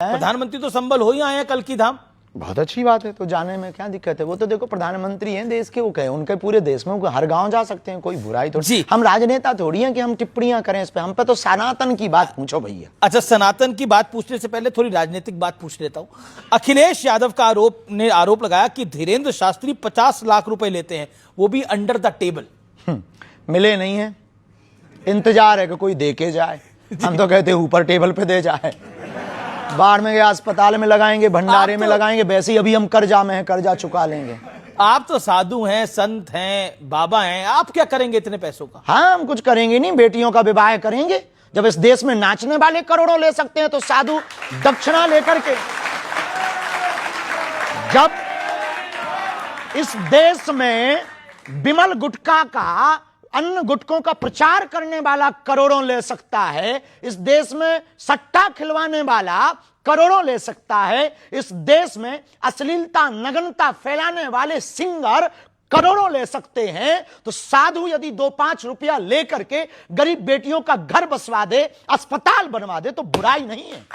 प्रधानमंत्री तो संबल हो ही आए हैं कल की धाम। बहुत अच्छी बात है, तो जाने में क्या दिक्कत है। वो तो देखो प्रधानमंत्री हैं देश के, वो कहे उनके पूरे देश में, हर गांव जा सकते हैं, कोई बुराई थोड़ी। हम राजनेता थोड़ी हैं कि हम टिप्पणियां करें इस पे। हम पे तो सनातन की बात पूछो भैया। अच्छा, सनातन की बात पूछने से पहले थोड़ी राजनीतिक बात पूछ लेता हूं। अखिलेश यादव का आरोप लगाया कि धीरेन्द्र शास्त्री 50 लाख रुपए लेते हैं, वो भी अंडर द टेबल। मिले नहीं है, इंतजार है कि कोई दे के जाए। हम तो कहते ऊपर टेबल पे दे जाए, बाढ़ में गए अस्पताल में लगाएंगे, भंडारे में लगाएंगे। वैसे ही अभी हम कर्जा में हैं, कर्जा चुका लेंगे। आप तो साधु हैं, संत हैं, बाबा हैं, आप क्या करेंगे इतने पैसों का? हाँ, हम कुछ करेंगे नहीं, बेटियों का विवाह करेंगे। जब इस देश में नाचने वाले करोड़ों ले सकते हैं तो साधु दक्षिणा लेकर के, जब इस देश में विमल गुटखा का, अन्य गुटकों का प्रचार करने वाला करोड़ों ले सकता है, इस देश में सट्टा खिलवाने वाला करोड़ों ले सकता है, इस देश में अश्लीलता नग्नता फैलाने वाले सिंगर करोड़ों ले सकते हैं, तो साधु यदि 2-5 रुपया लेकर के गरीब बेटियों का घर बसवा दे, अस्पताल बनवा दे, तो बुराई नहीं है।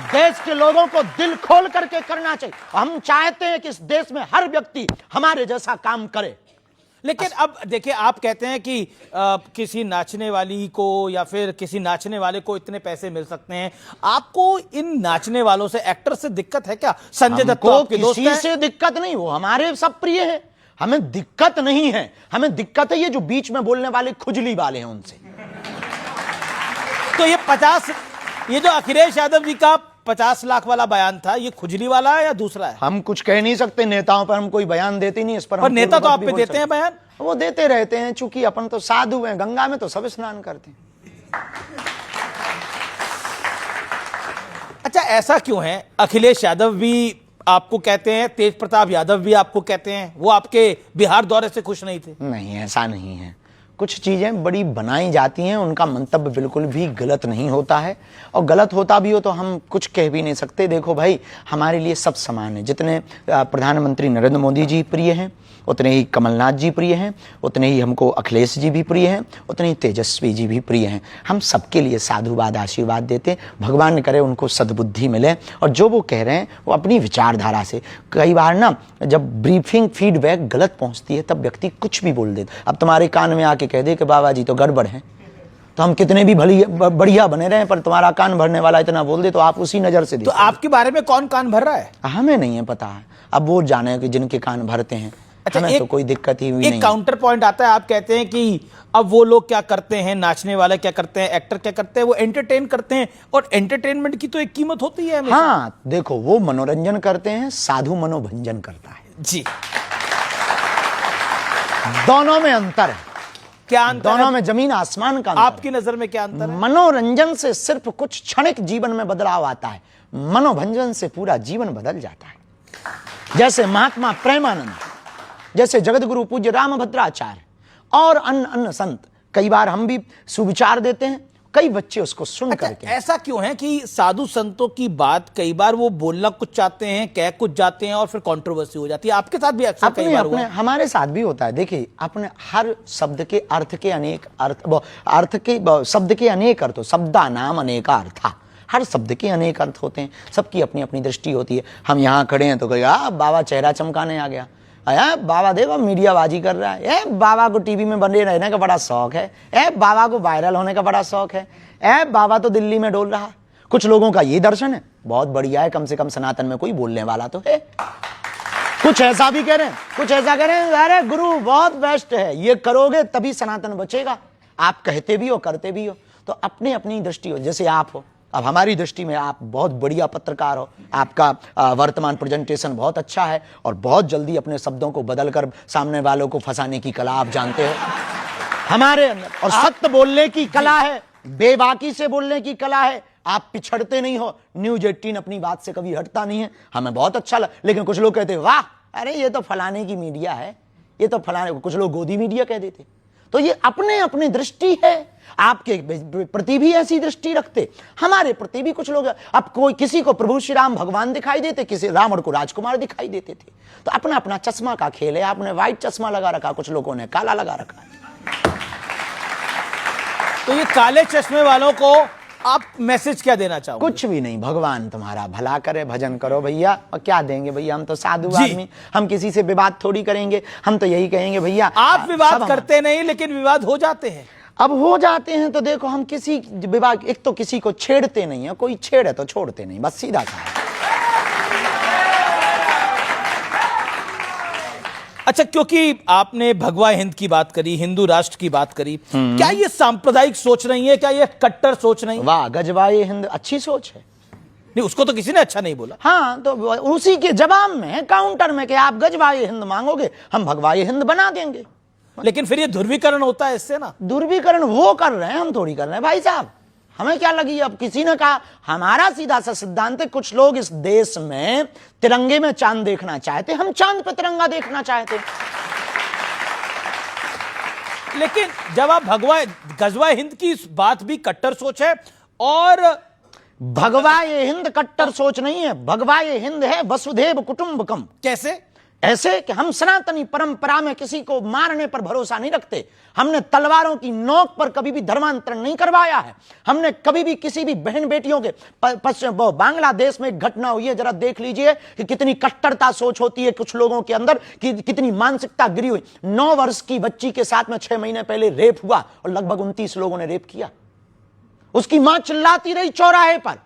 देश के लोगों को दिल खोल करके करना चाहिए। हम चाहते हैं कि इस देश में हर व्यक्ति हमारे जैसा काम करे। लेकिन अब देखिए, आप कहते हैं कि किसी नाचने वाली को या फिर किसी नाचने वाले को इतने पैसे मिल सकते हैं। आपको इन नाचने वालों से, एक्टर से दिक्कत है क्या? संजय दत्त तो आपके दोस्त हैं। किसी से दिक्कत नहीं, वो हमारे सब प्रिय है, हमें दिक्कत नहीं है। हमें दिक्कत है ये जो बीच में बोलने वाले खुजली वाले हैं उनसे। तो ये जो अखिलेश यादव जी का 50 लाख वाला बयान था, ये खुजली वाला है या दूसरा है? हम कुछ कह नहीं सकते, नेताओं पर हम कोई बयान देते नहीं। इस पर और नेता तो आप पे देते हैं बयान, वो देते रहते हैं, चूंकि अपन तो साधु हैं, गंगा में तो सब स्नान करते हैं। अच्छा, ऐसा क्यों है? अखिलेश यादव भी आपको कहते हैं, तेज प्रताप यादव भी आपको कहते हैं, वो आपके बिहार दौरे से खुश नहीं थे। नहीं, ऐसा नहीं है। कुछ चीज़ें बड़ी बनाई जाती हैं, उनका मंतव्य बिल्कुल भी गलत नहीं होता है, और गलत होता भी हो तो हम कुछ कह भी नहीं सकते। देखो भाई, हमारे लिए सब समान है। जितने प्रधानमंत्री नरेंद्र मोदी जी प्रिय हैं, उतने ही कमलनाथ जी प्रिय हैं, उतने ही हमको अखिलेश जी भी प्रिय हैं, उतने ही तेजस्वी जी भी प्रिय हैं। हम सबके लिए साधुवाद आशीर्वाद देते हैं। भगवान करे उनको सद्बुद्धि मिले, और जो वो कह रहे हैं वो अपनी विचारधारा से। कई बार ना जब ब्रीफिंग फीडबैक गलत पहुंचती है तब व्यक्ति कुछ भी बोल देता। अब तुम्हारे कान में आके कह दे कि बाबा जी तो गड़बड़ है, तो हम कितने भी बढ़िया बने रहे, पर तुम्हारा कान भरने वाला इतना बोल दे तो आप उसी नजर से तो आपके बारे में कौन कान भर रहा है? हमें नहीं है पता है। अब वो जाने कि जिनके कान भरते हैं। अच्छा, तो कोई दिक्कत ही हुई नहीं। एक काउंटर पॉइंट आता है, आप कहते हैं कि अब वो लोग क्या करते हैं, नाचने वाले क्या करते हैं, एक्टर क्या करते हैं, वो एंटरटेन करते हैं, और एंटरटेनमेंट की तो एक कीमत होती है हमेशा। हाँ, देखो, वो मनोरंजन करते हैं, साधु मनोभंजन करता है जी। दोनों में अंतर है। क्या अंतर? दोनों में जमीन आसमान का अंतर। आपकी नजर में क्या अंतर है? मनोरंजन से सिर्फ कुछ क्षणिक जीवन में बदलाव आता है, मनोभंजन से पूरा जीवन बदल जाता है। जैसे महात्मा प्रेमानंद, जैसे जगतगुरु पूज्य रामभद्राचार्य और अन्य संत, कई बार हम भी सुविचार देते हैं, कई बच्चे उसको सुन करके। ऐसा क्यों है कि साधु संतों की बात कई बार वो बोलना कुछ चाहते हैं, कह कुछ जाते हैं, और फिर कंट्रोवर्सी हो जाती है? आपके साथ भी अक्सर कई बार हुआ है। हमारे साथ भी होता है। देखिए, अपने हर शब्द के अर्थ के अनेक शब्द के अनेक अर्थ, शब्दा नाम अनेका अर्था। हर शब्द के अनेक अर्थ होते हैं, सबकी अपनी अपनी दृष्टि होती है। हम यहाँ खड़े हैं तो कहेगा बाबा चेहरा चमकाने आ गया, बाबा देखो मीडियाबाजी कर रहा है, बाबा को टीवी में बने रहने का बड़ा शौक है, बाबा को वायरल होने का बड़ा शौक है, बाबा तो दिल्ली में डोल रहा। कुछ लोगों का ये दर्शन है, बहुत बढ़िया है, कम से कम सनातन में कोई बोलने वाला तो है। कुछ ऐसा भी कह रहे हैं, कुछ ऐसा कह रहे हैं, अरे गुरु बहुत बेस्ट है, ये करोगे तभी सनातन बचेगा। आप कहते भी हो, करते भी हो, तो अपनी अपनी दृष्टि हो। जैसे आप हो, अब हमारी दृष्टि में आप बहुत बढ़िया पत्रकार हो, आपका वर्तमान प्रेजेंटेशन बहुत अच्छा है, और बहुत जल्दी अपने शब्दों को बदलकर सामने वालों को फंसाने की कला आप जानते हो हमारे अंदर। और सत्य बोलने की कला है, बेबाकी से बोलने की कला है। आप पिछड़ते नहीं हो। न्यूज 18 अपनी बात से कभी हटता नहीं है, हमें बहुत अच्छा लगा। लेकिन कुछ लोग कहते वाह, अरे ये तो फलाने की मीडिया है, ये तो फलाने, कुछ लोग गोदी मीडिया कह देते। तो ये अपने अपनी दृष्टि है। आपके प्रति भी ऐसी दृष्टि रखते, हमारे प्रति भी कुछ लोग। अब कोई किसी को प्रभु श्री राम भगवान दिखाई देते, किसी रावण को राजकुमार दिखाई देते थे। तो अपना अपना चश्मा का खेल है। आपने व्हाइट चश्मा लगा रखा, कुछ लोगों ने काला लगा रखा। तो ये काले चश्मे वालों को आप मैसेज क्या देना चाहोगे? कुछ भी नहीं, भगवान तुम्हारा भला करे, भजन करो भैया। और क्या देंगे भैया, हम तो साधु आदमी, हम किसी से विवाद थोड़ी करेंगे। हम तो यही कहेंगे भैया, आप विवाद करते नहीं, लेकिन विवाद हो जाते हैं। अब हो जाते हैं तो देखो, हम किसी विवाद, एक तो किसी को छेड़ते नहीं है, कोई छेड़े तो छोड़ते नहीं, बस सीधा सा। अच्छा, क्योंकि आपने भगवा हिंद की बात करी, हिंदू राष्ट्र की बात करी, क्या ये सांप्रदायिक सोच नहीं है? क्या ये कट्टर सोच नहीं? वाह, गजवाए हिंद अच्छी सोच है। नहीं, उसको तो किसी ने अच्छा नहीं बोला। हाँ, तो उसी के जवाब में, काउंटर में, कि आप गजवाए हिंद मांगोगे, हम भगवाए हिंद बना देंगे। लेकिन फिर ये ध्रुवीकरण होता है इससे ना। ध्रुवीकरण वो कर रहे हैं, हम थोड़ी कर रहे हैं भाई साहब। हमें क्या लगी, अब किसी ने कहा, हमारा सीधा सा सिद्धांत है, कुछ लोग इस देश में तिरंगे में चांद देखना चाहते, हम चांद पे तिरंगा देखना चाहते। लेकिन जब आप गजवा हिंद की बात भी कट्टर सोच है, और भगवा ये हिंद कट्टर सोच नहीं है, भगवा ये हिंद है वसुधैव कुटुंबकम। कैसे? ऐसे कि हम सनातनी परंपरा में किसी को मारने पर भरोसा नहीं रखते। हमने तलवारों की नोक पर कभी भी धर्मांतरण नहीं करवाया है। हमने कभी भी किसी भी बहन बेटियों के बांग्लादेश में एक घटना हुई है, जरा देख लीजिए कि कितनी कट्टरता सोच होती है कुछ लोगों के अंदर, कि कितनी मानसिकता गिरी हुई। 9 वर्ष की बच्ची के साथ में 6 महीने पहले रेप हुआ और लगभग 29 लोगों ने रेप किया। उसकी मां चिल्लाती रही चौराहे पर,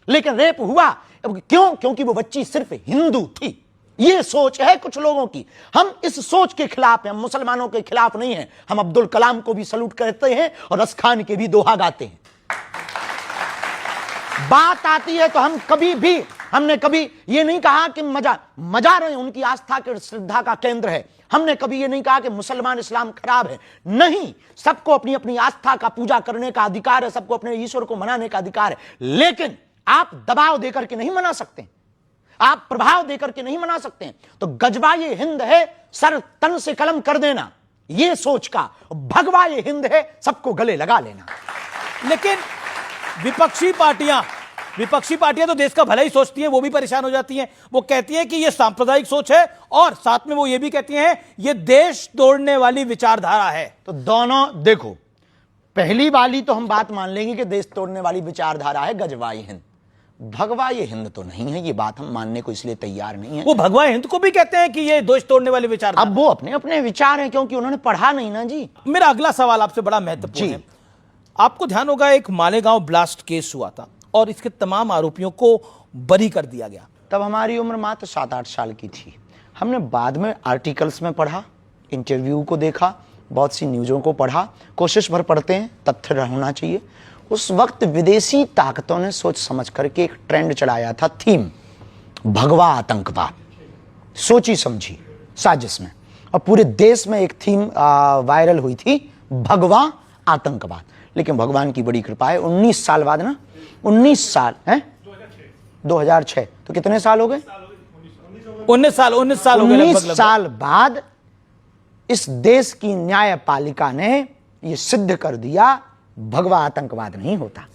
लेकिन रेप हुआ। क्यों? क्योंकि वो बच्ची सिर्फ हिंदू थी। ये सोच है कुछ लोगों की। हम इस सोच के खिलाफ हैं, हम मुसलमानों के खिलाफ नहीं हैं। हम अब्दुल कलाम को भी सलूट करते हैं और रस खान के भी दोहा गाते हैं। बात आती है तो हमने कभी ये नहीं कहा कि मजा रहे, उनकी आस्था के श्रद्धा का केंद्र है। हमने कभी ये नहीं कहा कि मुसलमान इस्लाम खराब है। नहीं, सबको अपनी अपनी आस्था का पूजा करने का अधिकार है, सबको अपने ईश्वर को मनाने का अधिकार है। लेकिन आप दबाव देकर के नहीं मना सकते, आप प्रभाव देकर के नहीं मना सकते। तो गजवा ये हिंद है सर तन से कलम कर देना, ये सोच का। भगवा ये हिंद है सबको गले लगा लेना। लेकिन विपक्षी पार्टियां तो देश का भला ही सोचती हैं, वो भी परेशान हो जाती हैं। वो कहती हैं कि ये सांप्रदायिक सोच है, और साथ में वो ये भी कहती हैं ये देश तोड़ने वाली विचारधारा है। तो दोनों देखो, पहली वाली तो हम बात मान लेंगे कि देश तोड़ने वाली विचारधारा है गजवाई हिंद। भगवा ये हिंद तो नहीं है, ये बात हम मानने को इसलिए तैयार नहीं है। वो भगवा हिंद को भी कहते हैं कि ये देश तोड़ने वाले विचार। अब वो अपने अपने विचार हैं, क्योंकि उन्होंने पढ़ा नहीं ना जी। मेरा अगला सवाल आपसे बड़ा महत्वपूर्ण है। आपको ध्यान होगा, एक मालेगांव ब्लास्ट केस हुआ था और इसके तमाम आरोपियों को बरी कर दिया गया। तब हमारी उम्र मात्र 7-8 साल की थी। हमने बाद में आर्टिकल्स में पढ़ा, इंटरव्यू को देखा, बहुत सी न्यूज़ों को पढ़ा। कोशिश भर पढ़ते हैं, तथ्य होना चाहिए। उस वक्त विदेशी ताकतों ने सोच समझ करके एक ट्रेंड चलाया था, थीम भगवा आतंकवाद, सोची समझी साजिश में, और पूरे देश में एक थीम वायरल हुई थी, भगवा आतंकवाद। लेकिन भगवान की बड़ी कृपा है, 19 साल बाद ना, 19 साल है, 2006, तो कितने साल हो गए? 19 साल हो गए। 19 साल बाद इस देश की न्यायपालिका ने यह सिद्ध कर दिया, भगवा आतंकवाद नहीं होता।